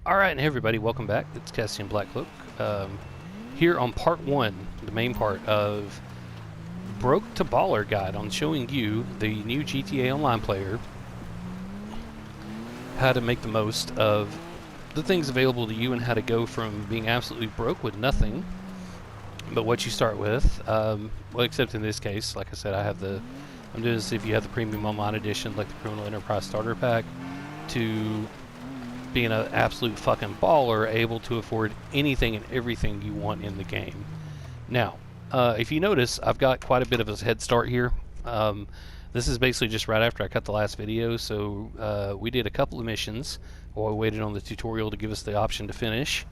Alright, and hey everybody, welcome back. It's Cassian Blackcloak. Here on part 1, the main part of Broke to Baller Guide on showing you, the new GTA Online player, how to make the most of the things available to you and how to go from being absolutely broke with nothing, but what you start with. Well, except in this case, like I said, I'm doing this if you have the Premium Online Edition, like the Criminal Enterprise Starter Pack, to being an absolute fucking baller, able to afford anything and everything you want in the game. Now, if you notice, I've got quite a bit of a head start here. This is basically just right after I cut the last video, so we did a couple of missions while we waited on the tutorial to give us the option to finish.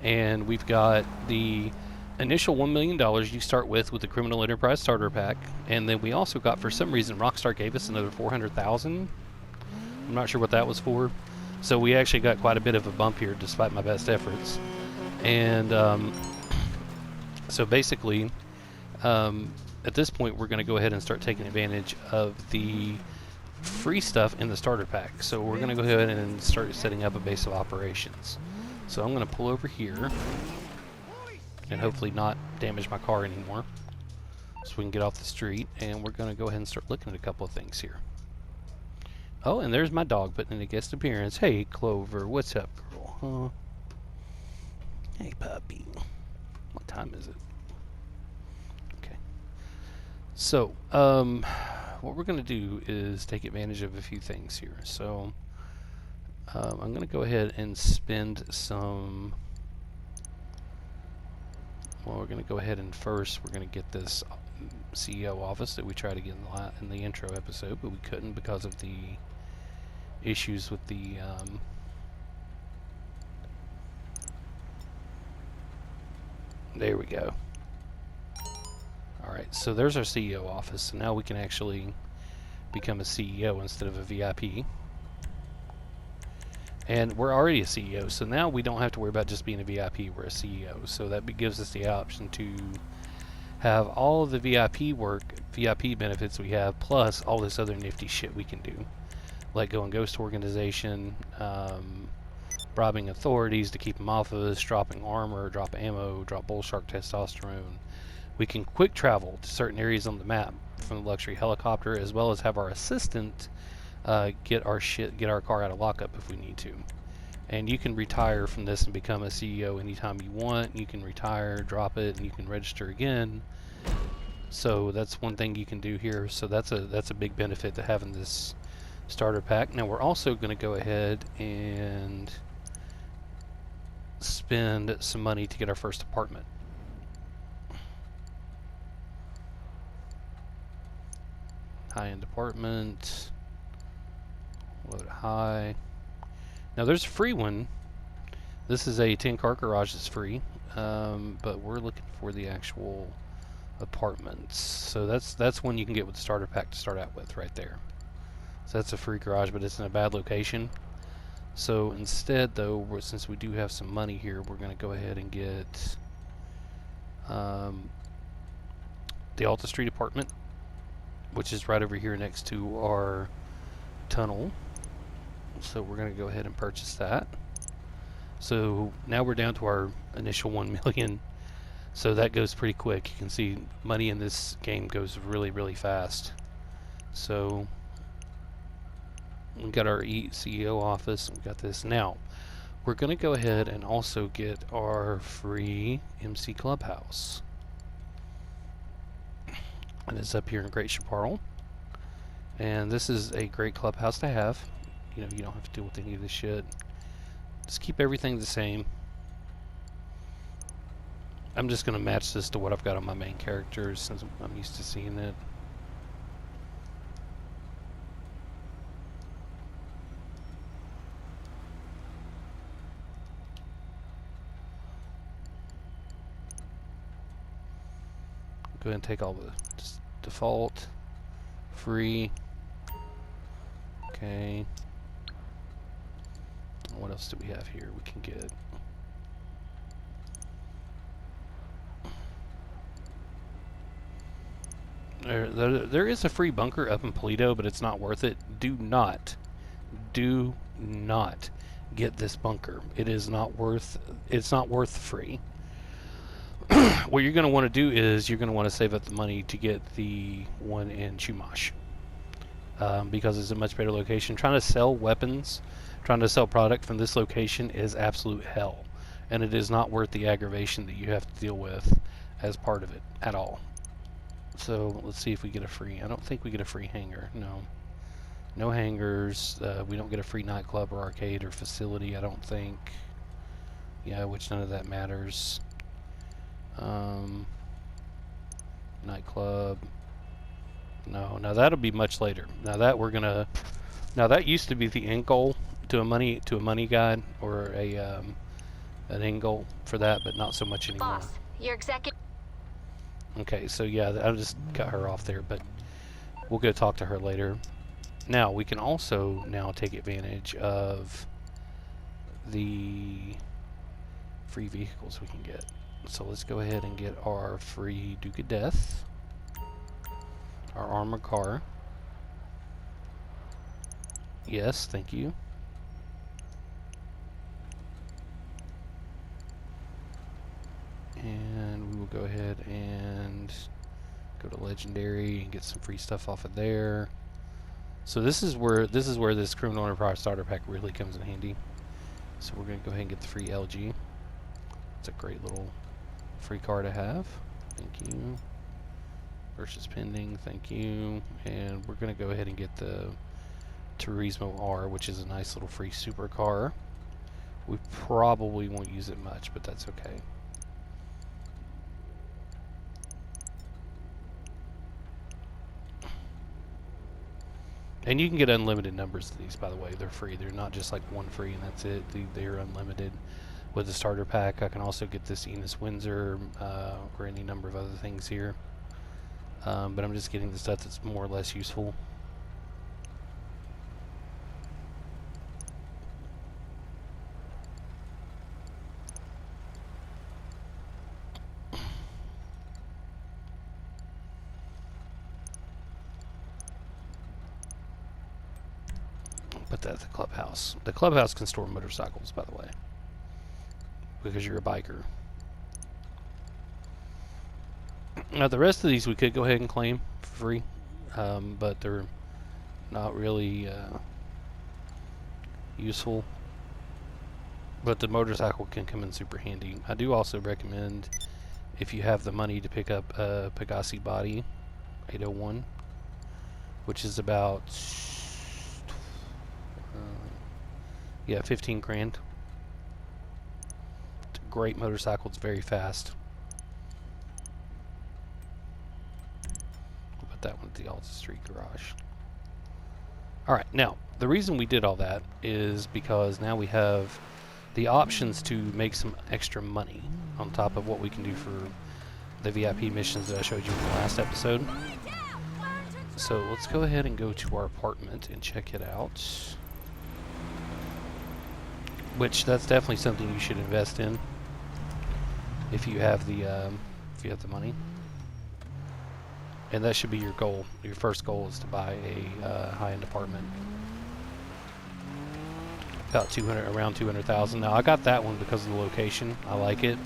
And we've got the initial $1 million you start with the Criminal Enterprise Starter Pack, and then we also got, for some reason, Rockstar gave us another $400,000. I'm not sure what that was for. So we actually got quite a bit of a bump here despite my best efforts. And so basically, at this point, we're going to go ahead and start taking advantage of the free stuff in the starter pack. So we're going to go ahead and start setting up a base of operations. So I'm going to pull over here and hopefully not damage my car anymore, so we can get off the street. And we're going to go ahead and start looking at a couple of things here. Oh, and there's my dog putting in a guest appearance. Hey, Clover, what's up, girl? Huh? Hey, puppy. What time is it? Okay. So, what we're going to do is take advantage of a few things here. So, I'm going to go ahead and spend some... Well, we're going to go ahead and first we're going to get this CEO office that we tried to get in the intro episode, but we couldn't because of the issues with the there we go. Alright, so there's our CEO office. So now we can actually become a CEO instead of a VIP. And we're already a CEO, so now we don't have to worry about just being a VIP, we're a CEO. So that gives us the option to have all of the VIP benefits we have, plus all this other nifty shit we can do. Like go and ghost organization, robbing authorities to keep them off of us, dropping armor, drop ammo, drop bull shark testosterone. We can quick travel to certain areas on the map from the luxury helicopter, as well as have our assistant get our car out of lockup if we need to. And you can retire from this and become a CEO anytime you want. You can retire, drop it, and you can register again. So that's one thing you can do here. So that's a big benefit to having this starter pack. Now we're also going to go ahead and spend some money to get our first apartment. High-end apartment. Load high. Now there's a free one. This is a 10-car garage that's free, but we're looking for the actual apartments. So that's one you can get with the starter pack to start out with right there. So that's a free garage, but it's in a bad location. So instead, though, since we do have some money here, we're going to go ahead and get the Alta Street apartment, which is right over here next to our tunnel. So we're going to go ahead and purchase that. So now we're down to our initial 1 million. So that goes pretty quick. You can see money in this game goes really, really fast. So we got our CEO office. We got this. Now we're going to go ahead and also get our free MC Clubhouse. And it's up here in Great Chaparral. And this is a great clubhouse to have. You know, you don't have to deal with any of this shit. Just keep everything the same. I'm just going to match this to what I've got on my main characters since I'm used to seeing it. Go ahead and take all the just default, free. Okay. What else do we have here we can get? There is a free bunker up in Polito, but it's not worth it. Do not get this bunker. It's not worth free. What you're going to want to do is you're going to want to save up the money to get the one in Chumash, because it's a much better location. Trying to sell weapons, trying to sell product from this location is absolute hell, and it is not worth the aggravation that you have to deal with as part of it at all. So let's see if we get a free. I don't think we get a free hangar. No hangars. We don't get a free nightclub or arcade or facility, I don't think. Yeah, which none of that matters. Nightclub. No, now that'll be much later. Now that used to be the end goal to a money guide, or an end goal for that, but not so much anymore. Boss, your executive. Okay, so yeah, I'll just cut her off there, but we'll go talk to her later. Now, we can also now take advantage of the free vehicles we can get. So let's go ahead and get our free Duke of Death, our armored car. Yes, thank you. And we will go ahead and go to Legendary and get some free stuff off of there. So this is where this Criminal Enterprise Starter Pack really comes in handy. So we're going to go ahead and get the free LG. It's a great little free car to have. Thank you. Versus pending, thank you. And we're going to go ahead and get the Turismo R, which is a nice little free supercar. We probably won't use it much, but that's okay. And you can get unlimited numbers of these, by the way. They're free. They're not just like one free and that's it. They're unlimited with the starter pack. I can also get this Enos Windsor or any number of other things here. But I'm just getting the stuff that's more or less useful. Put that at the clubhouse. The clubhouse can store motorcycles, by the way, because you're a biker. Now the rest of these we could go ahead and claim for free, but they're not really useful. But the motorcycle can come in super handy. I do also recommend, if you have the money, to pick up a Pegassi Body 801, which is about 15 grand. It's a great motorcycle. It's very fast. We'll put that one at the Alta Street garage. Alright, now the reason we did all that is because now we have the options to make some extra money on top of what we can do for the VIP missions that I showed you in the last episode. So let's go ahead and go to our apartment and check it out. Which that's definitely something you should invest in if you have the money. And that should be your goal. Your first goal is to buy a high-end apartment. About around 200,000. Now I got that one because of the location. I like it.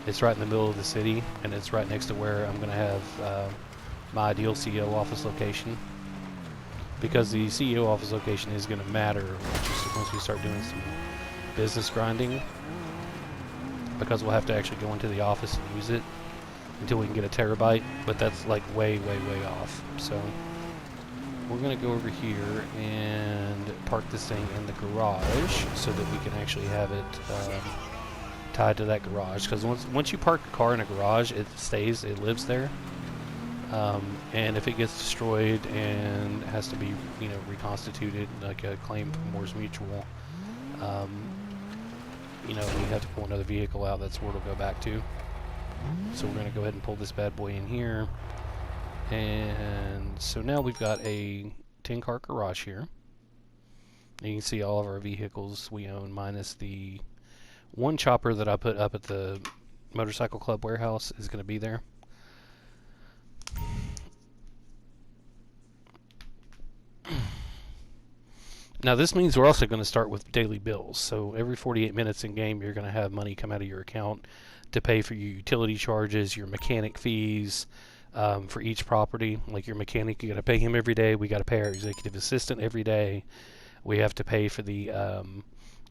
It's right in the middle of the city, and it's right next to where I'm going to have my ideal CEO office location. Because the CEO office location is going to matter once we start doing some business grinding, because we'll have to actually go into the office and use it until we can get a terabyte, but that's like way off. So we're going to go over here and park this thing in the garage so that we can actually have it tied to that garage, because once you park a car in a garage, it lives there. And if it gets destroyed and has to be reconstituted, like a claim from Moore's Mutual, you have to pull another vehicle out. That's where it'll go back to. So we're going to go ahead and pull this bad boy in here. And so now we've got a 10-car garage here. You can see all of our vehicles we own, minus the one chopper that I put up at the Motorcycle Club warehouse is going to be there. Now this means we're also going to start with daily bills. So every 48 minutes in game, you're going to have money come out of your account to pay for your utility charges, your mechanic fees for each property. Like your mechanic, you got to pay him every day. We got to pay our executive assistant every day. We have to pay for the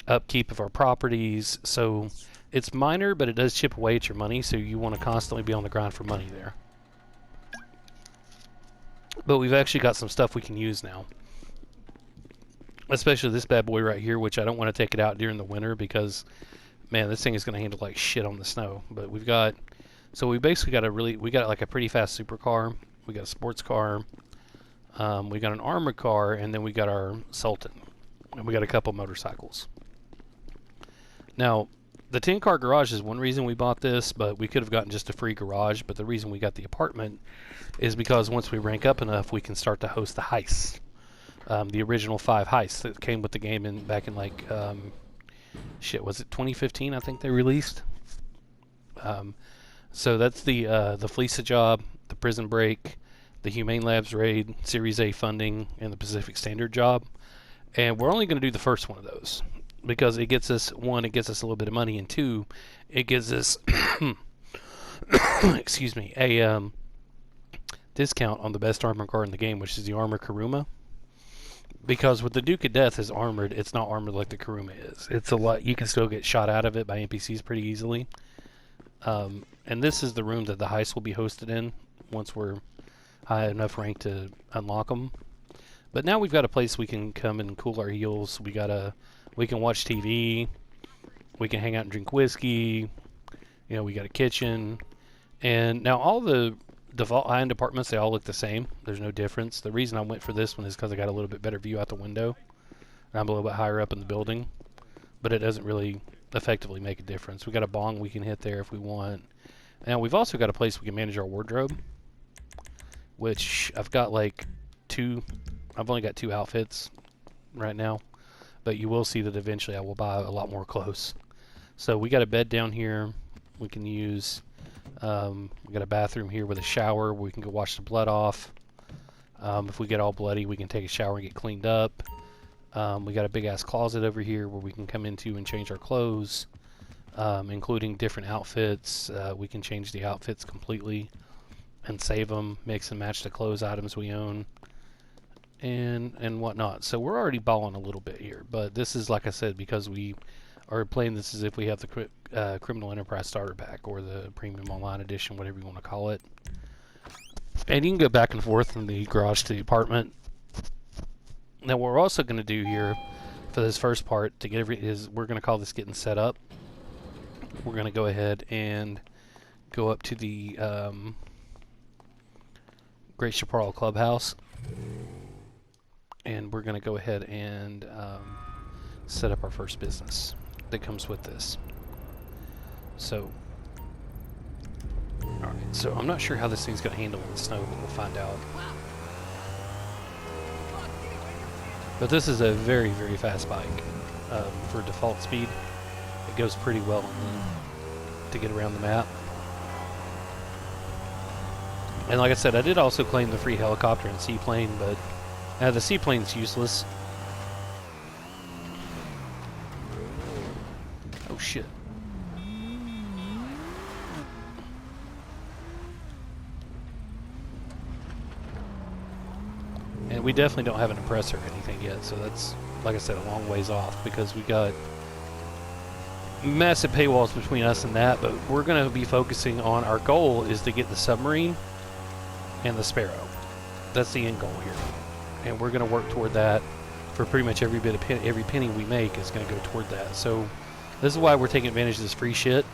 upkeep of our properties. So it's minor, but it does chip away at your money. So you want to constantly be on the grind for money there. But we've actually got some stuff we can use now. Especially this bad boy right here, which I don't want to take it out during the winter because, man, this thing is going to handle like shit on the snow. But we've got, so we basically got we got like a pretty fast supercar. We got a sports car. We got an armored car, and then we got our Sultan. And we got a couple motorcycles. Now, the 10-car garage is one reason we bought this, but we could have gotten just a free garage. But the reason we got the apartment is because once we rank up enough, we can start to host the heists. The original 5 heists that came with the game back in like, shit, was it 2015? I think they released. So that's the Fleeca job, the Prison Break, the Humane Labs raid, Series A funding, and the Pacific Standard job. And we're only going to do the first one of those because it gets us, one, it gets us a little bit of money, and two, it gives us, excuse me, a discount on the best armored car in the game, which is the Armor Kuruma. Because with the Duke of Death is armored, it's not armored like the Kuruma is. It's a lot. You can still get shot out of it by NPCs pretty easily. And this is the room that the heist will be hosted in once we're high enough rank to unlock them. But now we've got a place we can come and cool our heels. We can watch TV. We can hang out and drink whiskey. You know, we got a kitchen. And now all the default high-end apartments, they all look the same. There's no difference. The reason I went for this one is because I got a little bit better view out the window. I'm a little bit higher up in the building, but it doesn't really effectively make a difference. We got a bong we can hit there if we want. Now we've also got a place we can manage our wardrobe, which I've got like I've only got 2 outfits right now, but you will see that eventually I will buy a lot more clothes. So we got a bed down here we can use. We got a bathroom here with a shower where we can go wash the blood off. If we get all bloody, we can take a shower and get cleaned up. We got a big ass closet over here where we can come into and change our clothes, including different outfits. We can change the outfits completely and save them, mix and match the clothes items we own, and whatnot. So we're already balling a little bit here, but this is, like I said, because we are playing this as if we have the Criminal Enterprise Starter Pack or the Premium Online Edition, whatever you want to call it. And you can go back and forth from the garage to the apartment. Now what we're also going to do here for this first part to get is we're going to call this getting set up. We're going to go ahead and go up to the Great Chaparral Clubhouse, and we're going to go ahead and set up our first business that comes with this. So, alright, so I'm not sure how this thing's going to handle in the snow, but we'll find out. But this is a very, very fast bike for default speed. It goes pretty well to get around the map. And like I said, I did also claim the free helicopter and seaplane, but the seaplane's useless. Oh shit. And we definitely don't have an oppressor or anything yet, so that's, like I said, a long ways off because we got massive paywalls between us and that. But we're going to be focusing on, our goal is to get the submarine and the Sparrow. That's the end goal here, and we're going to work toward that. For pretty much every bit of every penny we make is going to go toward that. So this is why we're taking advantage of this free shit.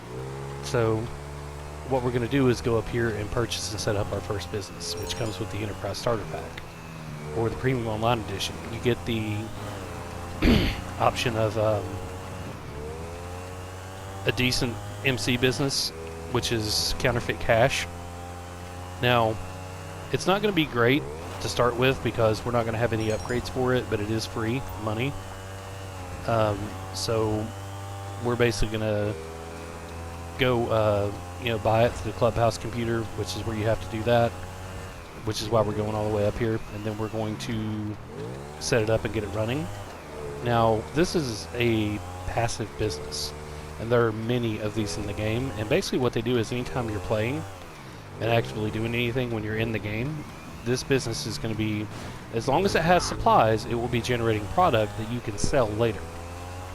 So what we're going to do is go up here and purchase and set up our first business, which comes with the Enterprise Starter Pack or the Premium Online Edition. You get the option of a decent MC business, which is counterfeit cash. Now, it's not going to be great to start with because we're not going to have any upgrades for it, but it is free money. So we're basically going to go buy it through the Clubhouse computer, which is where you have to do that, which is why we're going all the way up here, and then we're going to set it up and get it running. Now, this is a passive business, and there are many of these in the game. And basically what they do is anytime you're playing and actively doing anything when you're in the game, this business is going to be, as long as it has supplies, it will be generating product that you can sell later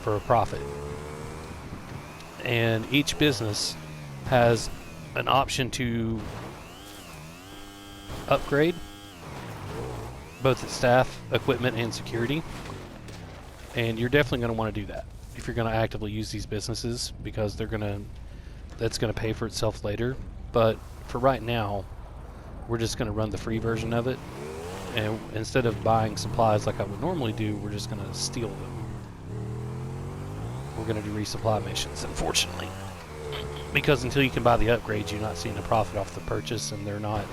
for a profit. And each business has an option to upgrade both its staff, equipment, and security. And you're definitely going to want to do that if you're going to actively use these businesses, because that's going to pay for itself later. But for right now, we're just going to run the free version of it, and instead of buying supplies like I would normally do, we're just going to steal them. We're going to do resupply missions, unfortunately, because until you can buy the upgrades, you're not seeing a profit off the purchase, and they're not.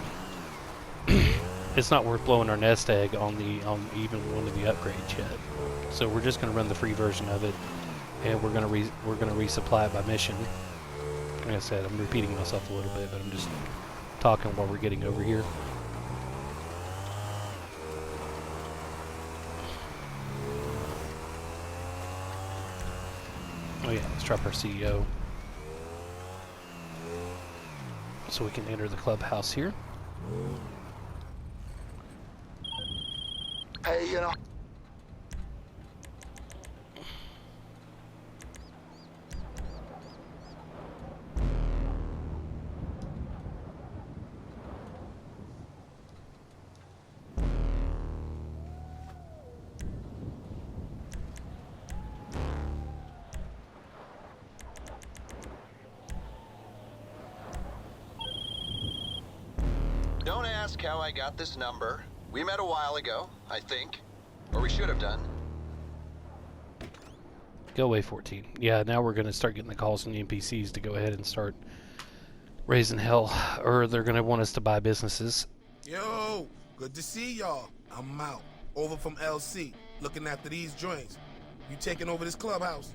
It's not worth blowing our nest egg on even one of the upgrades yet. So we're just going to run the free version of it, and we're going to resupply it by mission. Like I said, I'm repeating myself a little bit, but I'm just talking while we're getting over here. Oh yeah, let's drop our CEO so we can enter the clubhouse here. Hey, you know. Don't ask how I got this number. We met a while ago, I think. Or we should have done. Go away, 14. Yeah, now we're going to start getting the calls from the NPCs to go ahead and start raising hell, or they're going to want us to buy businesses. Yo, good to see y'all. I'm out. Over from LC, looking after these joints. You taking over this clubhouse?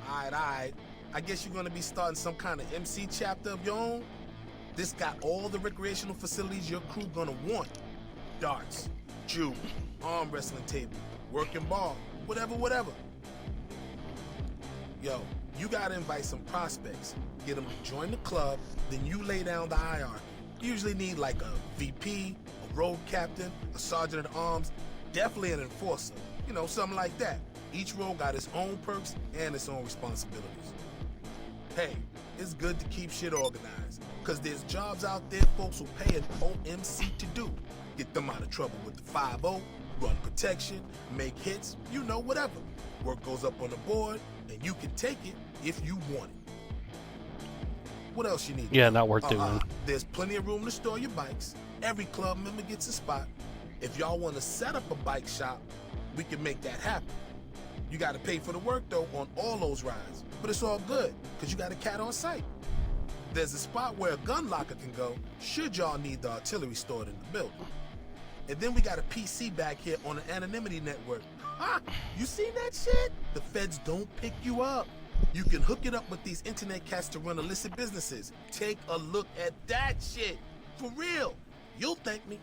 Alright. I guess you're gonna be starting some kind of MC chapter of your own? This got all the recreational facilities your crew gonna want. Darts, juke, arm wrestling table, working ball, whatever. Yo, you gotta invite some prospects, get them to join the club, then you lay down the IR. You usually need like a VP, a road captain, a sergeant at arms, definitely an enforcer, something like that. Each role got its own perks and its own responsibilities. Hey, it's good to keep shit organized, cause there's jobs out there folks will pay an OMC to do. Get them out of trouble with the 5-0, run protection, make hits, whatever. Work goes up on the board, and you can take it if you want it. What else you need? Yeah, not worth doing. There's plenty of room to store your bikes. Every club member gets a spot. If y'all want to set up a bike shop, we can make that happen. You got to pay for the work, though, on all those rides. But it's all good, because you got a cat on site. There's a spot where a gun locker can go, should y'all need the artillery stored in the building. And then we got a PC back here on the anonymity network. You seen that shit? The feds don't pick you up. You can hook it up with these internet cats to run illicit businesses. Take a look at that shit. For real. You'll thank me.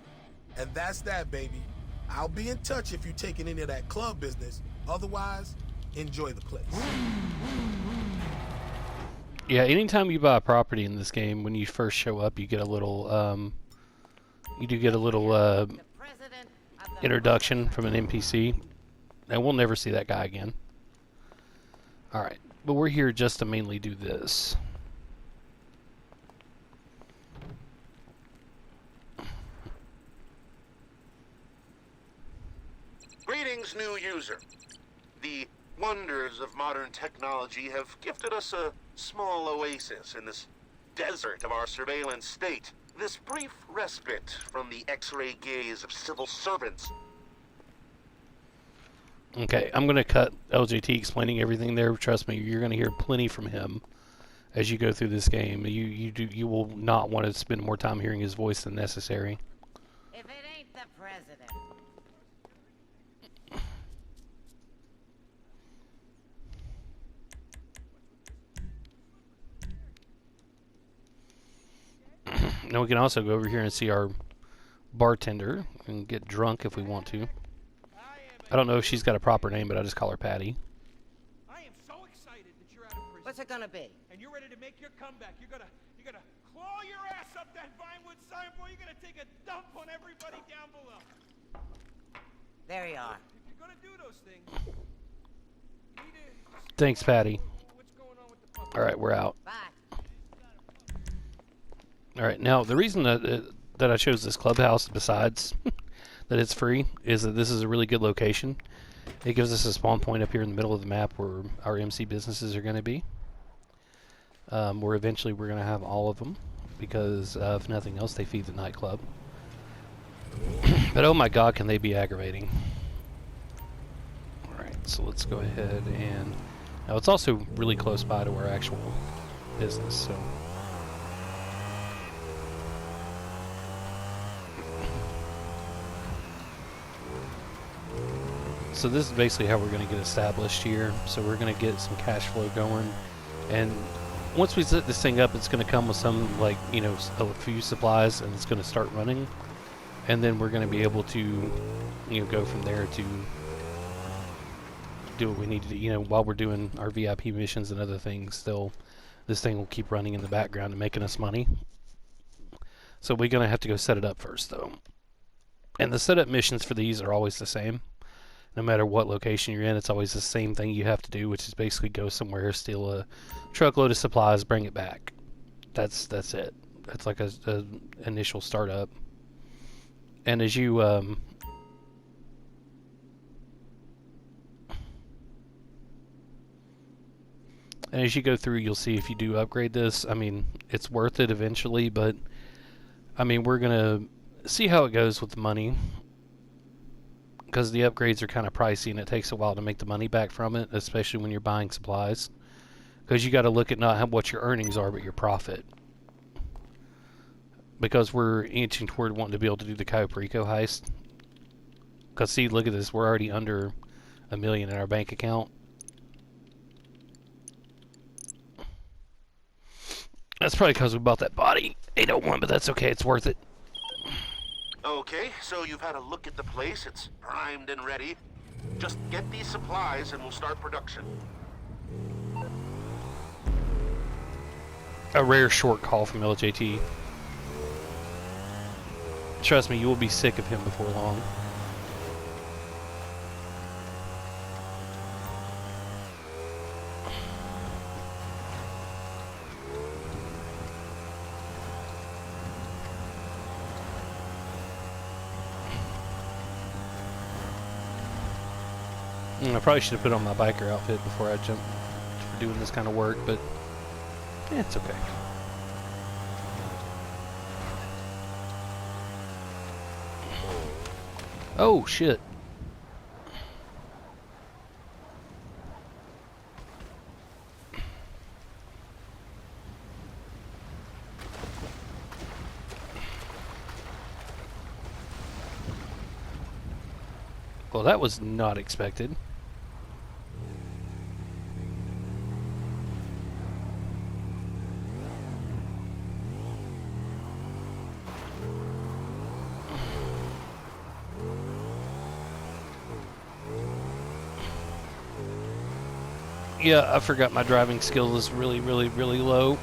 And that's that, baby. I'll be in touch if you're taking any of that club business. Otherwise, enjoy the place. Yeah, anytime you buy a property in this game, when you first show up, you get a little, introduction from an NPC. And we'll never see that guy again. Alright, but we're here just to mainly do this. Greetings, new user. The wonders of modern technology have gifted us a small oasis in this desert of our surveillance state. This brief respite from the X-ray gaze of civil servants. Okay, I'm going to cut LJT explaining everything there. Trust me, you're going to hear plenty from him as you go through this game. You will not want to spend more time hearing his voice than necessary. If it ain't the president. Now we can also go over here and see our bartender and get drunk if we want to. I don't know if she's got a proper name, but I just call her Patty. I am so excited that you're out of prison. What's it gonna be? And you're ready to make your comeback. You're gonna claw your ass up that Vinewood sign, boy. You're gonna take a dump on everybody down below. There you are. If you're gonna do those things, you need to Thanks, Patty. what's going on with the puppy. All right, we're out. Bye. All right, now the reason that I chose this clubhouse, besides that it's free, is that this is a really good location. It gives us a spawn point up here in the middle of the map where our MC businesses are going to be. Where eventually we're going to have all of them, because if nothing else, they feed the nightclub. But oh my god, can they be aggravating. Alright, so let's go ahead and... Now it's also really close by to our actual business, so... So this is basically how we're going to get established here. So we're going to get some cash flow going, and once we set this thing up, it's going to come with some, like, you know, a few supplies, and it's going to start running, and then we're going to be able to, you know, go from there to do what we need to do. You know, while we're doing our VIP missions and other things, still this thing will keep running in the background and making us money. So we're going to have to go set it up first, though. And the setup missions for these are always the same. No matter what location you're in, it's always the same thing you have to do, which is basically go somewhere, steal a truckload of supplies, bring it back. That's it. That's like a initial startup. And as you and as you go through, you'll see if you do upgrade this. I mean, it's worth it eventually, but I mean, we're gonna see how it goes with the money, because the upgrades are kind of pricey and it takes a while to make the money back from it, especially when you're buying supplies. Because you got to look at not what your earnings are, but your profit. Because we're inching toward wanting to be able to do the Cayo Perico heist. Because see, look at this, we're already under $1 million in our bank account. That's probably because we bought that body 801, but that's okay, it's worth it. Okay, so you've had a look at the place. It's primed and ready. Just get these supplies and we'll start production. A rare short call from LJT. Trust me, you will be sick of him before long. I probably should have put on my biker outfit before I jumped for doing this kind of work, but it's okay. Oh, shit. Well, that was not expected. Yeah, I forgot my driving skill is really, really, really low.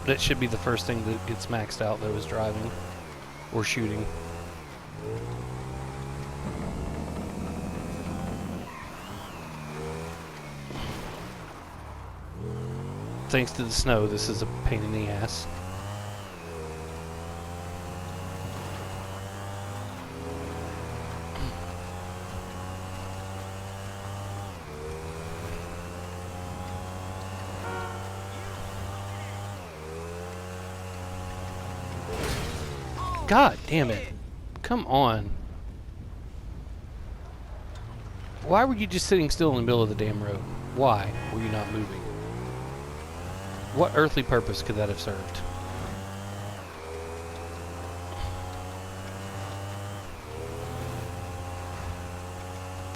That should be the first thing that gets maxed out, though, is driving or shooting. Thanks to the snow, this is a pain in the ass. God damn it. Come on. Why were you just sitting still in the middle of the damn road? Why were you not moving? What earthly purpose could that have served?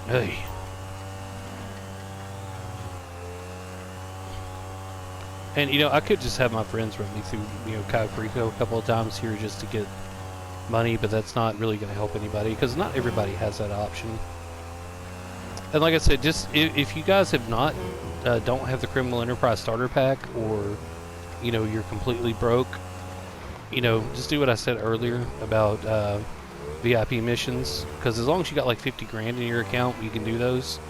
Hey. And, you know, I could just have my friends run me through, you know, Cayo Perico a couple of times here just to get money, but that's not really going to help anybody, because not everybody has that option. And like I said, just if you guys have not, don't have the Criminal Enterprise Starter Pack, or, you know, you're completely broke, you know, just do what I said earlier about VIP missions, because as long as you got like 50 grand in your account, you can do those,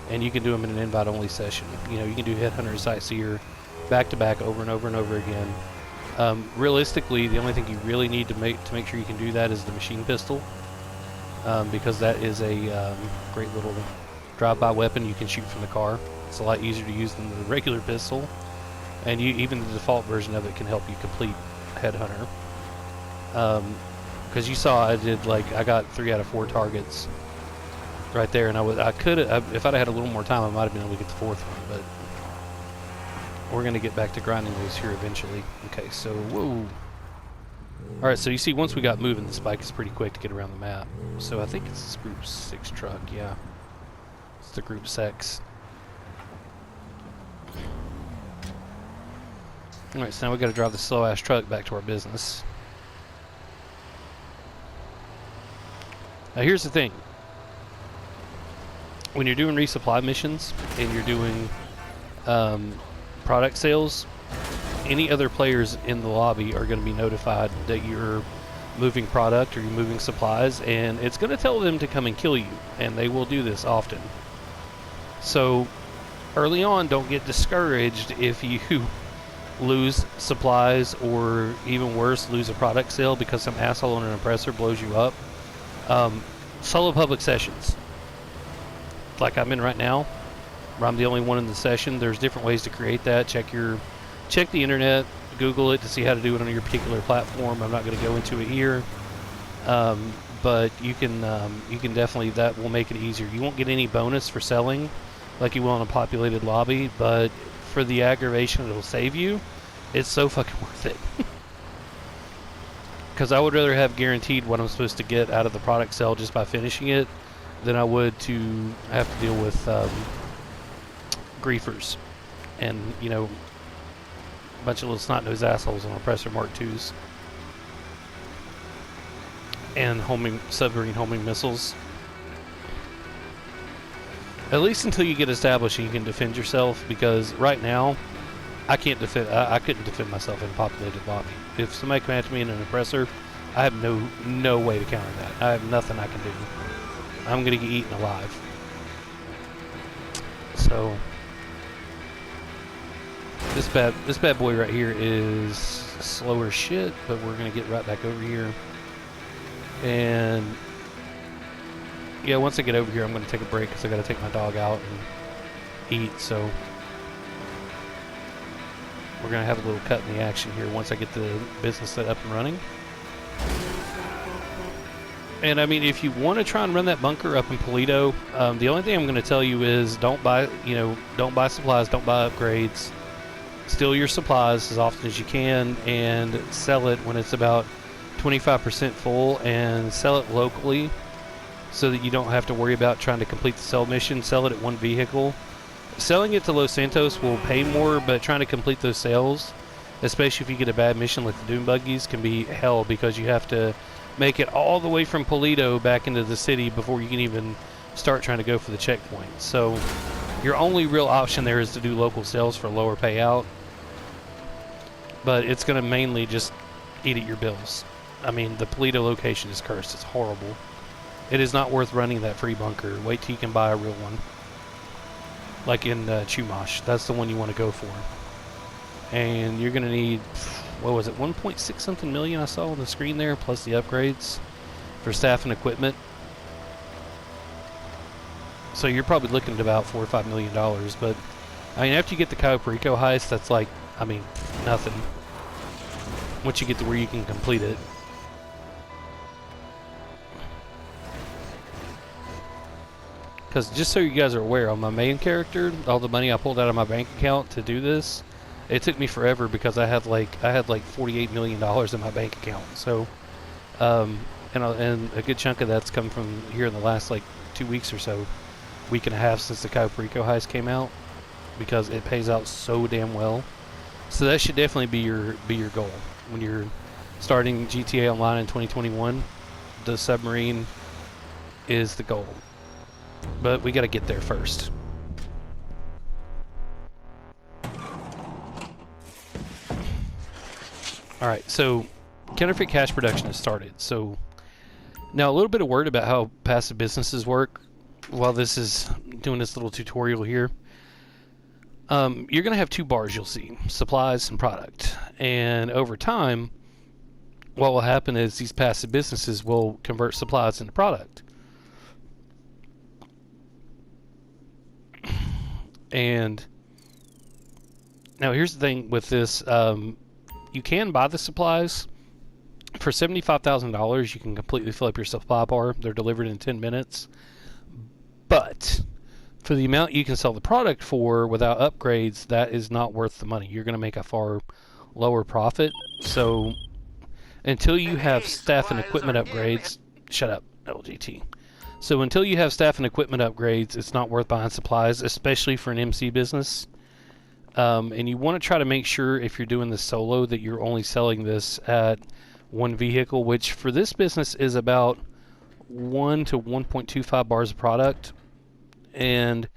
and you can do them in an invite-only session. You know, you can do Headhunter and Sightseer back-to-back over and over and over again. Realistically, the only thing you really need to make sure you can do that is the machine pistol, because that is a great little drive-by weapon you can shoot from the car. It's a lot easier to use than the regular pistol, and even the default version of it can help you complete Headhunter. Because you saw I got 3 out of 4 targets right there, and I could if I'd had a little more time, I might have been able to get the 4th one, but we're gonna get back to grinding those here eventually. Okay, so whoa. All right, so you see, once we got moving, this bike is pretty quick to get around the map. So I think it's this Group 6 truck, yeah. It's the Group 6. All right, so now we got to drive the slow-ass truck back to our business. Now here's the thing. When you're doing resupply missions and you're doing product sales, any other players in the lobby are going to be notified that you're moving product or you're moving supplies, and it's going to tell them to come and kill you, and they will do this often. So early on, don't get discouraged if you lose supplies, or even worse, lose a product sale because some asshole on an oppressor blows you up. Solo public sessions, like I'm in right now, where I'm the only one in the session. There's different ways to create that. Check the internet, Google it to see how to do it on your particular platform. I'm not going to go into it here, but you can definitely, that will make it easier. You won't get any bonus for selling like you will in a populated lobby, but for the aggravation it'll save you, it's so fucking worth it. Because I would rather have guaranteed what I'm supposed to get out of the product sale just by finishing it than I would to have to deal with griefers and, you know, a bunch of little snot-nosed assholes on Oppressor Mark IIs and submarine homing missiles. At least until you get established and you can defend yourself, because right now I couldn't defend myself in a populated lobby. If somebody came after me in an oppressor, I have no way to counter that. I have nothing I can do. I'm gonna get eaten alive. So this bad boy right here is slower shit, but we're gonna get right back over here. And yeah, once I get over here, I'm gonna take a break because I gotta take my dog out and eat. So we're going to have a little cut in the action here once I get the business set up and running. And I mean, if you want to try and run that bunker up in Polito, the only thing I'm going to tell you is don't buy supplies, don't buy upgrades. Steal your supplies as often as you can and sell it when it's about 25% full, and sell it locally so that you don't have to worry about trying to complete the sell mission. Sell it at one vehicle. Selling it to Los Santos will pay more, but trying to complete those sales, especially if you get a bad mission like the Doom Buggies, can be hell, because you have to make it all the way from Polito back into the city before you can even start trying to go for the checkpoint. So your only real option there is to do local sales for a lower payout, but it's going to mainly just eat at your bills. I mean, the Polito location is cursed. It's horrible. It is not worth running that free bunker. Wait till you can buy a real one. Like in Chumash, that's the one you want to go for. And you're going to need, what was it, 1.6 something million I saw on the screen there, plus the upgrades for staff and equipment. So you're probably looking at about $4 or $5 million. But I mean, after you get the Cayo Perico heist, that's like, I mean, nothing. Once you get to where you can complete it. Because just so you guys are aware, on my main character, all the money I pulled out of my bank account to do this, it took me forever because I had like $48 million in my bank account. So, and a good chunk of that's come from here in the last like 2 weeks or so, week and a half since the Cayo Perico heist came out, because it pays out so damn well. So that should definitely be your goal when you're starting GTA Online in 2021. The submarine is the goal. But we got to get there first. Alright, so counterfeit cash production has started. So now a little bit of word about how passive businesses work while this is doing this little tutorial here. You're going to have two bars you'll see, supplies and product. And over time, what will happen is these passive businesses will convert supplies into product. And now here's the thing with this. You can buy the supplies. For $75,000, you can completely fill up your supply bar. They're delivered in 10 minutes. But for the amount you can sell the product for without upgrades, that is not worth the money. You're going to make a far lower profit. So until you have staff and equipment upgrades... Shut up, LGT. So until you have staff and equipment upgrades, it's not worth buying supplies, especially for an MC business. And you want to try to make sure if you're doing this solo that you're only selling this at one vehicle, which for this business is about 1 to 1.25 bars of product. And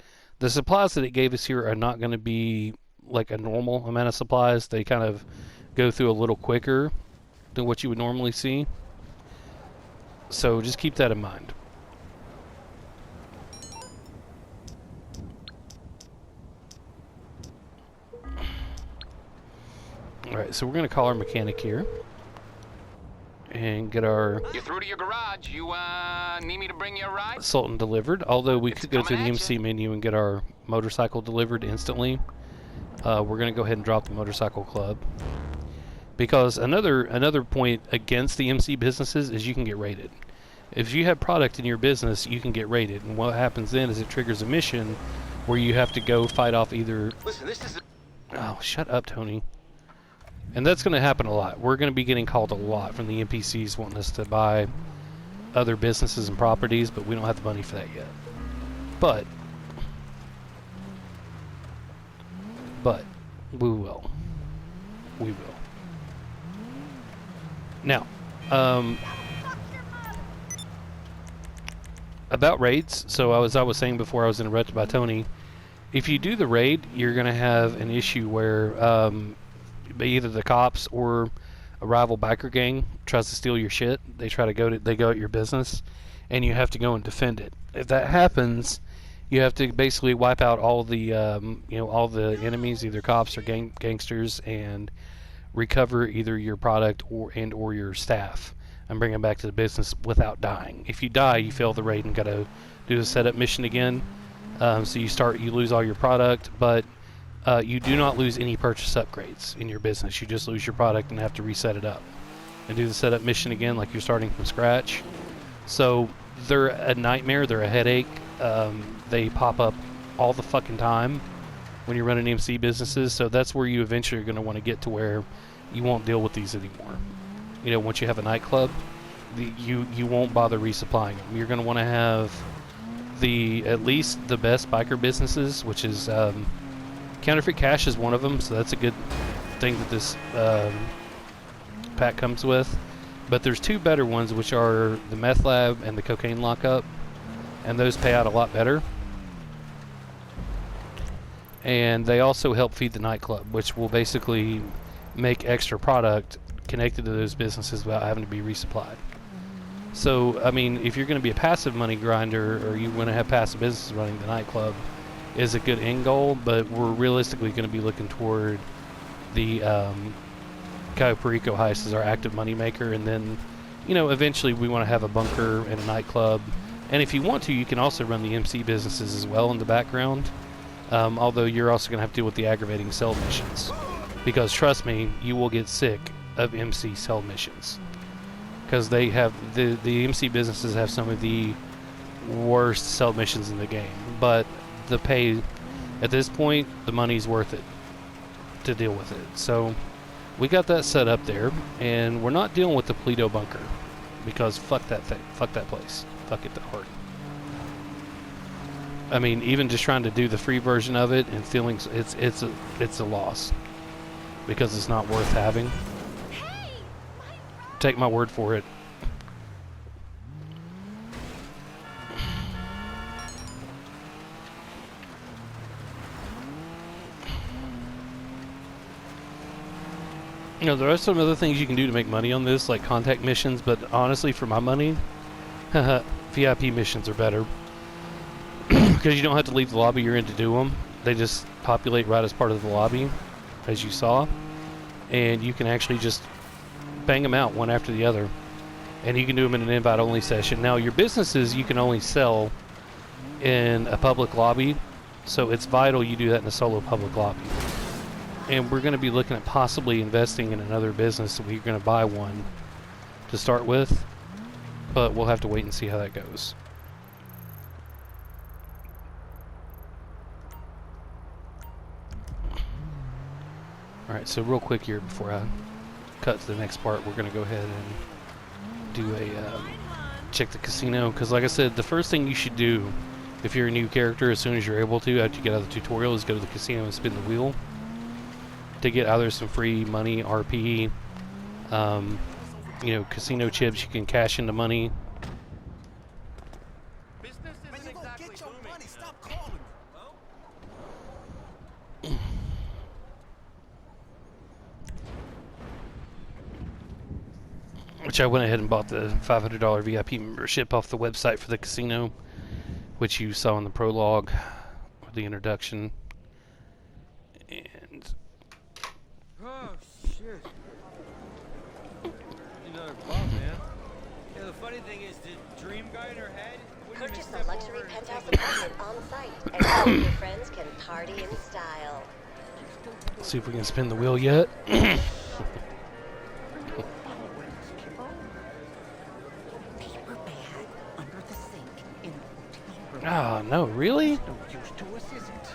the supplies that it gave us here are not going to be like a normal amount of supplies. They kind of go through a little quicker than what you would normally see. So just keep that in mind. Alright, so we're going to call our mechanic here and get our... You're through to your garage. You need me to bring you a ride? Assault delivered, although we could go through the MC menu and get our motorcycle delivered instantly. We're going to go ahead and drop the motorcycle club. Because another point against the MC businesses is you can get raided. If you have product in your business, you can get raided. And what happens then is it triggers a mission where you have to go fight off either... Listen, this is... Oh, shut up, Tony. And that's going to happen a lot. We're going to be getting called a lot from the NPCs wanting us to buy other businesses and properties, but we don't have the money for that yet. But we will. We will. Now, about raids. So as I was saying before I was interrupted by Tony, if you do the raid, you're going to have an issue where either the cops or a rival biker gang tries to steal your shit. They go at your business, and you have to go and defend it. If that happens, you have to basically wipe out all the all the enemies, either cops or gangsters, and recover either your product or your staff and bring them back to the business without dying. If you die, you fail the raid and got to do the setup mission again. So you lose all your product, but you do not lose any purchase upgrades in your business. You just lose your product and have to reset it up and do the setup mission again like you're starting from scratch. So they're a nightmare. They're a headache. They pop up all the fucking time when you're running MC businesses. So that's where you eventually are going to want to get to where you won't deal with these anymore. You know, once you have a nightclub, you won't bother resupplying them. You're going to want to have at least the best biker businesses, which is counterfeit cash is one of them, so that's a good thing that this pack comes with. But there's two better ones, which are the meth lab and the cocaine lockup, and those pay out a lot better. And they also help feed the nightclub, which will basically make extra product connected to those businesses without having to be resupplied. So, I mean, if you're going to be a passive money grinder, or you want to have passive businesses running, the nightclub is a good end goal, but we're realistically going to be looking toward the Cayo Perico heist as our active money maker, and then, you know, eventually we want to have a bunker and a nightclub. And if you want to, you can also run the MC businesses as well in the background, although you're also going to have to deal with the aggravating cell missions, because trust me, you will get sick of MC cell missions, because they have the MC businesses have some of the worst cell missions in the game, but the pay at this point, the money's worth it to deal with it. So we got that set up there, and we're not dealing with the Polito bunker, because fuck that thing, fuck that place, fuck it that hard. I mean, even just trying to do the free version of it and feeling it's a loss, because it's not worth having. Take my word for it. You know, there are some other things you can do to make money on this, like contact missions, but honestly, for my money, VIP missions are better. Because you don't have to leave the lobby you're in to do them. They just populate right as part of the lobby, as you saw. And you can actually just bang them out one after the other. And you can do them in an invite-only session. Now, your businesses you can only sell in a public lobby, so it's vital you do that in a solo public lobby. And we're going to be looking at possibly investing in another business, so we're going to buy one to start with, but we'll have to wait and see how that goes. Alright, so real quick here before I cut to the next part, we're going to go ahead and do a check the casino, because like I said, the first thing you should do if you're a new character as soon as you're able to after you get out of the tutorial is go to the casino and spin the wheel to get either some free money, RP, you know, casino chips. You can cash into money. Business isn't exactly booming. Stop calling me. Which I went ahead and bought the $500 VIP membership off the website for the casino, which you saw in the prologue, or the introduction. And Oh, shit. Another bum, man. Yeah, the funny thing is, the dream guy in her head wouldn't even Purchase step a luxury over and penthouse take a- apartment on site, and all of your friends can party in style. let's see if we can spin the wheel yet. Paper bag under the sink in a hotel room. Ah, no, really? No use to us, is it?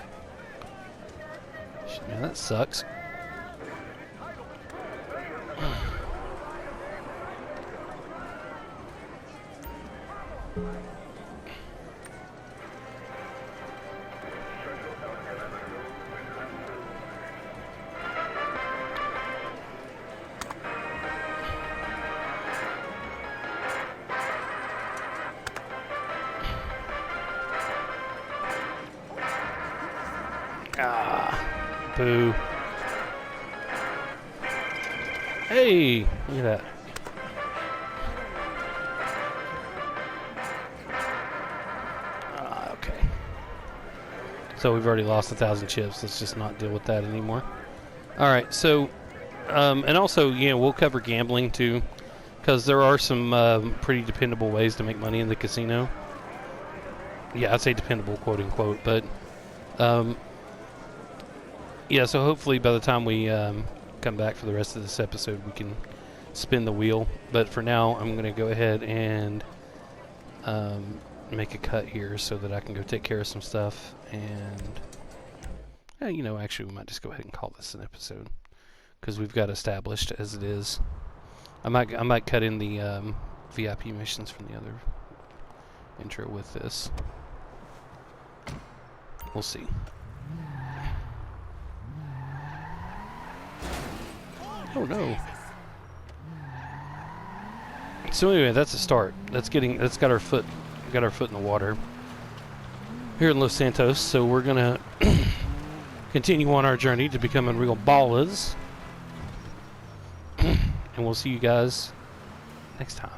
Shit, man, that sucks. Ah, boo. Hey, look at that. Ah, okay. So we've already lost 1,000 chips. Let's just not deal with that anymore. All right, so, and also, you know, we'll cover gambling too, because there are some pretty dependable ways to make money in the casino. Yeah, I'd say dependable, quote unquote, but yeah, so hopefully by the time we come back for the rest of this episode, we can spin the wheel. But for now, I'm going to go ahead and make a cut here so that I can go take care of some stuff. And, you know, actually, we might just go ahead and call this an episode, because we've got established as it is. I might cut in the VIP missions from the other intro with this. We'll see. Oh no. So anyway, that's a start. That's got our foot in the water here in Los Santos. So we're gonna continue on our journey to becoming real ballers. And we'll see you guys next time.